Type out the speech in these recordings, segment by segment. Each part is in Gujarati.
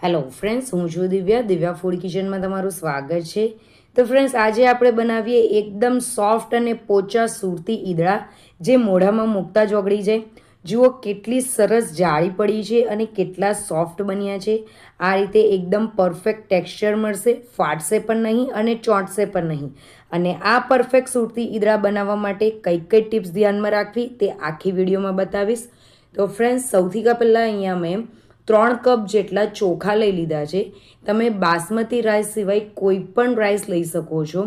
હેલો ફ્રેન્ડ્સ, હું છું દિવ્યા ફૂડ કિચનમાં તમારું સ્વાગત છે. તો ફ્રેન્ડ્સ, આજે આપણે બનાવીએ એકદમ સોફ્ટ અને પોચા સુરતી ઈદડા જે મોઢામાં મૂકતા જ ઓગળી જાય. જુઓ કેટલી સરસ જાળી પડી છે અને કેટલા સોફ્ટ બન્યા છે. આ રીતે એકદમ પરફેક્ટ ટેક્સચર મળશે, ફાટશે પણ નહીં અને ચોંટશે પણ નહીં. અને આ પરફેક્ટ સુરતી ઈદડા બનાવવા માટે કઈ કઈ ટિપ્સ ધ્યાનમાં રાખવી તે આખી વિડીયોમાં બતાવીશ. તો ફ્રેન્ડ્સ, સૌથી પહેલાં અહીંયા મેં 3 કપ જેટલા ચોખા લઈ લીધા છે. તમે બાસમતી રાઈસ સિવાય કોઈ પણ રાઈસ લઈ શકો છો.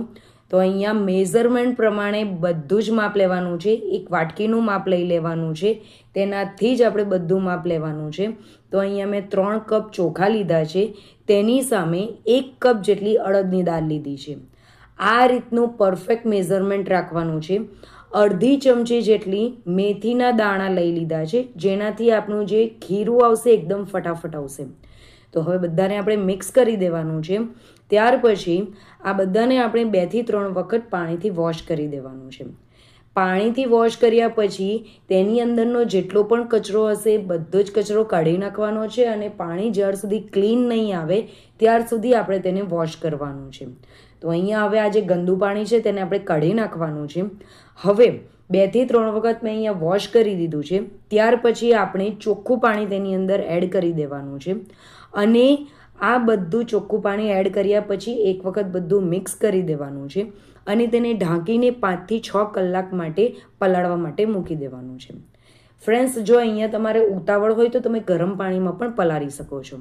તો અહીંયા મેઝરમેન્ટ પ્રમાણે બધું જ માપ લેવાનું છે. એક વાટકીનું માપ લઈ લેવાનું છે, તેનાથી જ આપણે બધું માપ લેવાનું છે. તો અહીંયા મેં 3 કપ ચોખા લીધા છે, તેની સામે 1 કપ જેટલી અડદની દાળ લીધી છે. આ રીતનું પરફેક્ટ મેઝરમેન્ટ રાખવાનું છે. અડધી ચમચી જેટલી મેથીના દાણા લઈ લીધા છે, જેનાથી આપણું જે ખીરું આવશે એકદમ ફટાફટ આવશે. તો હવે બધાને આપણે મિક્સ કરી દેવાનું છે. ત્યાર પછી આ બધાને આપણે 2 થી 3 વખત પાણીથી વોશ કરી દેવાનું છે. પાણીથી વોશ કર્યા પછી તેની અંદરનો જેટલો પણ કચરો હશે બધો જ કચરો કાઢી નાખવાનો છે અને પાણી જ્યાર સુધી ક્લીન નહીં આવે ત્યાર સુધી આપણે તેને વોશ કરવાનું છે. તો અહીંયા હવે આ જે ગંદુ પાણી છે તેને આપણે કાઢી નાખવાનું છે. હવે 2 થી 3 વખત મેં અહીંયા વોશ કરી દીધું છે. ત્યાર પછી આપણે ચોખ્ખું પાણી તેની અંદર એડ કરી દેવાનું છે અને આ બધું ચોખ્ખું પાણી એડ કર્યા પછી એક વખત બધું મિક્સ કરી દેવાનું છે અને તેને ઢાંકીને 5 થી 6 કલાક માટે પલાળવા માટે મૂકી દેવાનું છે. ફ્રેન્ડ્સ, જો અહીંયા તમારે ઉતાવળ હોય તો તમે ગરમ પાણીમાં પણ પલાળી શકો છો.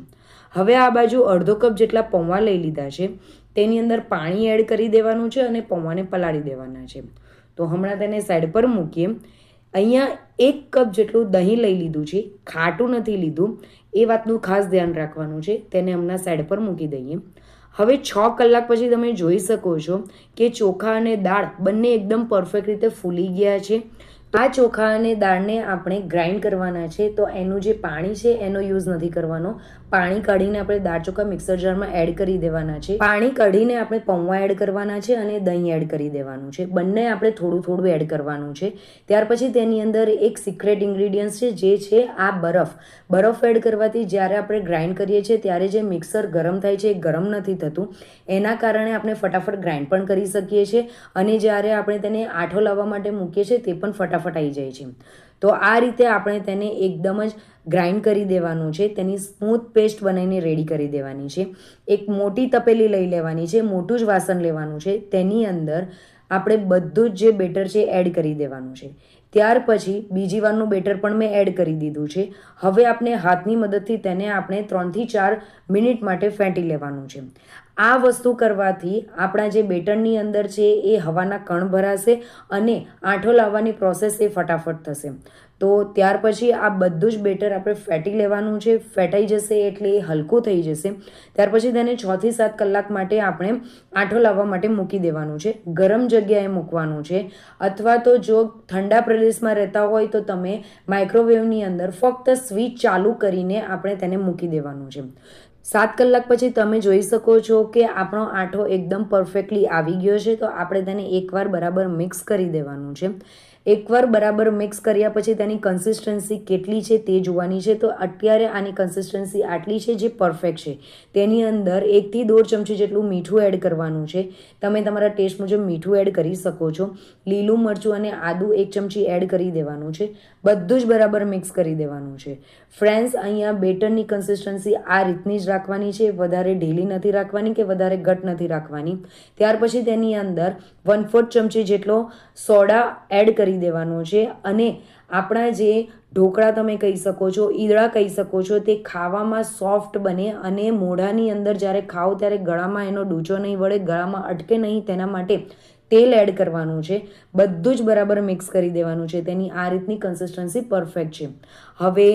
હવે આ બાજુ અડધો કપ જેટલા પૌવા લઈ લીધા છે, તેની અંદર પાણી એડ કરી દેવાનું છે અને પૌવાને પલાળી દેવાના છે. તો હમણાં તેને સાઈડ પર મૂકીએ. અહીંયા 1 કપ જેટલું દહીં લઈ લીધું છે, ખાટું નથી લીધું, એ વાતનું ખાસ ધ્યાન રાખવાનું છે. તેને હમણાં સાઈડ પર મૂકી દઈએ. હવે 6 કલાક પછી તમે જોઈ શકો છો કે ચોખા અને દાળ બંને એકદમ પરફેક્ટ રીતે ફૂલી ગયા છે. આ ચોખા અને દાળને આપણે ગ્રાઇન્ડ કરવાના છે, તો એનું જે પાણી છે એનો યુઝ નથી કરવાનો. પાણી કાઢીને આપણે દાળ ચોખા મિક્સર જારમાં એડ કરી દેવાના છે. પાણી કાઢીને આપણે પૌવા એડ કરવાના છે અને દહીં એડ કરી દેવાનું છે. બંને આપણે થોડું થોડું એડ કરવાનું છે. ત્યાર પછી તેની અંદર એક સિક્રેટ ઇન્ગ્રીડિયન્ટ છે, જે છે આ બરફ. બરફ એડ કરવાથી જ્યારે આપણે ગ્રાઇન્ડ કરીએ છીએ ત્યારે જે મિક્સર ગરમ થાય છે એ ગરમ નથી થતું. એના કારણે આપણે ફટાફટ ગ્રાઇન્ડ પણ કરી શકીએ છીએ અને જ્યારે આપણે તેને આઠો લાવવા માટે મૂકીએ છીએ તે પણ ફટાફટ આવી જાય છે. તો આ રીતે આપણે તેને એકદમ જ ગ્રાઇન્ડ કરી દેવાનું છે. તેની સ્મૂથ પેસ્ટ બનાવીને રેડી કરી દેવાની છે. એક મોટી તપેલી લઈ લેવાની છે, મોટું જ વાસણ લેવાનું છે. તેની અંદર આપણે બધું જ જે બેટર છે એડ કરી દેવાનું છે. ત્યાર પછી બીજી વારનું બેટર પણ મેં એડ કરી દીધું છે. હવે આપણે હાથની મદદથી તેને આપણે 3 થી 4 મિનિટ માટે ફેંટી લેવાનું છે. આ વસ્તુ કરવાથી આપણા જે બેટરની અંદર છે એ હવાના કણ ભરાશે અને આંઠો લાવવાની પ્રોસેસ એ ફટાફટ થશે. તો ત્યાર પછી આ બધું જ બેટર આપણે ફેંટી લેવાનું છે. ફેટાઈ જશે એટલે એ હલકું થઈ જશે. ત્યાર પછી તેને 6 થી 7 કલાક માટે આપણે આંઠો લાવવા માટે મૂકી દેવાનું છે. ગરમ જગ્યાએ મૂકવાનું છે, અથવા તો જો ઠંડા પ્રદેશમાં રહેતા હોય તો તમે માઇક્રોવેવની અંદર ફક્ત સ્વિચ ચાલુ કરીને આપણે તેને મૂકી દેવાનું છે. 7 કલાક પછી તમે જોઈ શકો છો કે આપણો આંઠો એકદમ પરફેક્ટલી આવી ગયો છે. તો આપણે તેને એકવાર બરાબર મિક્સ કરી દેવાનું છે. એકવાર બરાબર મિક્સ કર્યા પછી તેની કન્સિસ્ટન્સી કેટલી છે તે જોવાની છે. તો અત્યારે આની કન્સિસ્ટન્સી આટલી છે જે પરફેક્ટ છે. તેની અંદર 1 થી 1.5 ચમચી જેટલું મીઠું એડ કરવાનું છે. તમે તમારા ટેસ્ટ મુજબ મીઠું એડ કરી શકો છો. લીલું મરચું અને આદું 1 ચમચી એડ કરી દેવાનું છે. બધું જ બરાબર મિક્સ કરી દેવાનું છે. ફ્રેન્ડ્સ, અહીંયા બેટરની કન્સિસ્ટન્સી આ રીતની જ રાખવાની છે. વધારે ઢીલી નથી રાખવાની કે વધારે ઘટ નથી રાખવાની. ત્યાર પછી તેની અંદર 1/4 ચમચી જેટલો સોડા એડ કરી દેવાનો છે અને આપણા જે ઢોકળા તમે કહી શકો છો, ઈદડા કહી શકો છો, તે ખાવામાં સોફ્ટ બને અને મોઢાની અંદર જ્યારે ખાઓ ત્યારે ગળામાં એનો ડૂચો નહીં વળે, ગળામાં અટકે નહીં, તેના માટે તેલ એડ કરવાનું છે. બધું જ બરાબર મિક્સ કરી દેવાનું છે. તેની આ રીતની કન્સિસ્ટન્સી પરફેક્ટ છે. હવે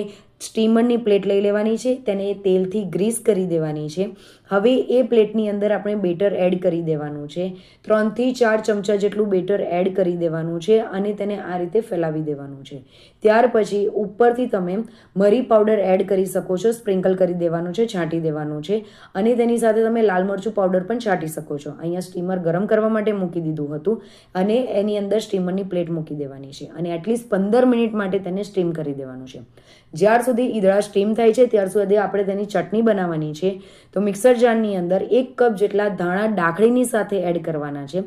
સ્ટીમરની પ્લેટ લઈ લેવાની છે, તેને તેલથી ગ્રીસ કરી દેવાની છે. હવે એ પ્લેટની અંદર આપણે બેટર એડ કરી દેવાનું છે. 3 થી 4 ચમચા જેટલું બેટર એડ કરી દેવાનું છે અને તેને આ રીતે ફેલાવી દેવાનું છે. ત્યાર પછી ઉપરથી તમે મરી પાવડર એડ કરી શકો છો, સ્પ્રિંકલ કરી દેવાનું છે, છાંટી દેવાનું છે અને તેની સાથે તમે લાલ મરચું પાવડર પણ છાંટી શકો છો. અહીંયા સ્ટીમર ગરમ કરવા માટે મૂકી દીધું હતું અને એની અંદર સ્ટીમરની પ્લેટ મૂકી દેવાની છે અને એટલીસ્ટ 15 મિનિટ માટે તેને સ્ટીમ કરી દેવાનું છે. જ્યાર સુધી ઈદળા સ્ટીમ થાય છે ત્યાર સુધી આપણે તેની ચટણી બનાવવાની છે. તો મિક્સર જારની અંદર 1 કપ જેટલા ધાણા ડાખડીની સાથે એડ કરવાના છે.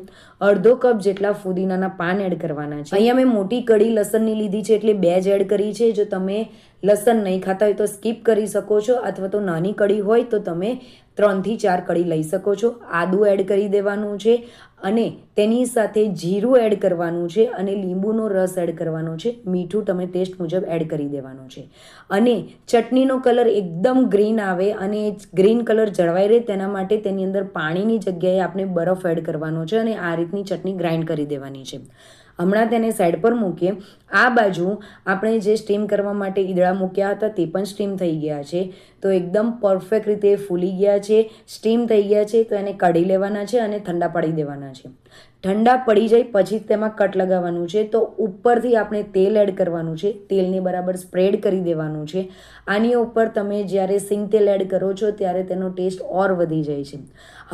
અડધો કપ જેટલા ફુદીનાના પાન એડ કરવાના છે. અહીંયા મેં મોટી કડી લસણની લીધી છે એટલે 2 જ એડ કરી છે. જો તમે લસણ નહીં ખાતા હોય તો સ્કીપ કરી શકો છો, અથવા તો નાની કડી હોય તો તમે 3 થી 4 કડી લઈ શકો છો. આદું એડ કરી દેવાનું છે અને તેની સાથે જીરું એડ કરવાનું છે અને લીંબુનો રસ એડ કરવાનો છે. મીઠું તમે ટેસ્ટ મુજબ એડ કરી દેવાનું છે. અને ચટણીનો કલર એકદમ ગ્રીન આવે અને ગ્રીન કલર જળવાઈ રહે તેના માટે તેની અંદર પાણીની જગ્યાએ આપણે બરફ એડ કરવાનો છે અને આ રીતની ચટણી ગ્રાઇન્ડ કરી દેવાની છે. હમણાં તેને સાઈડ પર મૂકીએ. આ બાજુ આપણે જે સ્ટીમ કરવા માટે ઈદળા મૂક્યા હતા તે પણ સ્ટીમ થઈ ગયા છે. તો એકદમ પરફેક્ટ રીતે ફૂલી ગયા છે, સ્ટીમ થઈ ગયા છે. તો એને કાઢી લેવાના છે અને ઠંડા પાડી દેવાના છે. ઠંડા પડી જાય પછી તેમાં કટ લગાવવાનું છે. તો ઉપરથી આપણે તેલ એડ કરવાનું છે. તેલને બરાબર સ્પ્રેડ કરી દેવાનું છે. આની ઉપર તમે જ્યારે સિંગ તેલ એડ કરો છો ત્યારે તેનો ટેસ્ટ ઓર વધી જાય છે.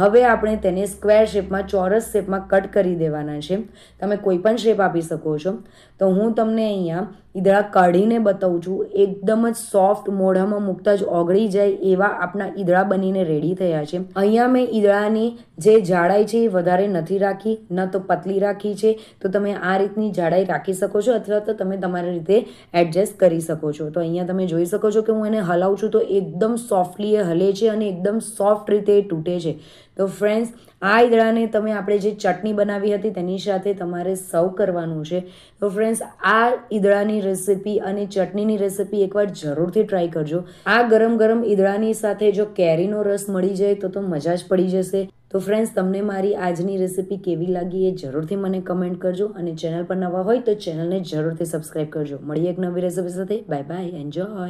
હવે આપણે તેને સ્ક્વેર શેપમાં, ચોરસ શેપમાં કટ કરી દેવાના છે. તમે કોઈ પણ શેપ આપી શકો છો. તો હું તમને અહીંયા ઈદળા કાઢીને બતાવું છું. એકદમ જ સોફ્ટ, મોઢામાં મૂકતા જ ઓગળી જાય એવા આપણા ઈદળા બનીને રેડી થયા છે. અહીંયા મેં ઈદળાની જે જાડાઈ છે એ વધારે નથી રાખી, ન તો પતલી રાખી છે. તો તમે આ રીતની જાડાઈ રાખી શકો છો અથવા તો તમે તમારી રીતે એડજસ્ટ કરી શકો છો. તો અહીંયા તમે જોઈ શકો છો કે હું એને હલાવું છું તો એકદમ સોફ્ટલી એ હલે છે અને એકદમ સોફ્ટ રીતે એ તૂટે છે. તો ફ્રેન્ડ્સ, આ ઈદળાને તમે આપણે જે ચટણી બનાવી હતી તેની સાથે તમારે સર્વ કરવાનું છે. તો ફ્રેન્ડ્સ, આ ઈદળાની રેસિપી અને ચટણીની રેસિપી એકવાર જરૂરથી ટ્રાય કરજો. આ ગરમ ગરમ ઈદળાની સાથે જો કેરીનો રસ મળી જાય તો મજા જ પડી જશે. તો ફ્રેન્ડ્સ, તમને મારી આજની રેસિપી કેવી લાગી એ જરૂરથી મને કમેન્ટ કરજો અને ચેનલ પર નવા હોય તો ચેનલને જરૂરથી સબસ્ક્રાઈબ કરજો. મળીએ એક નવી રેસિપી સાથે. Bye bye, enjoy.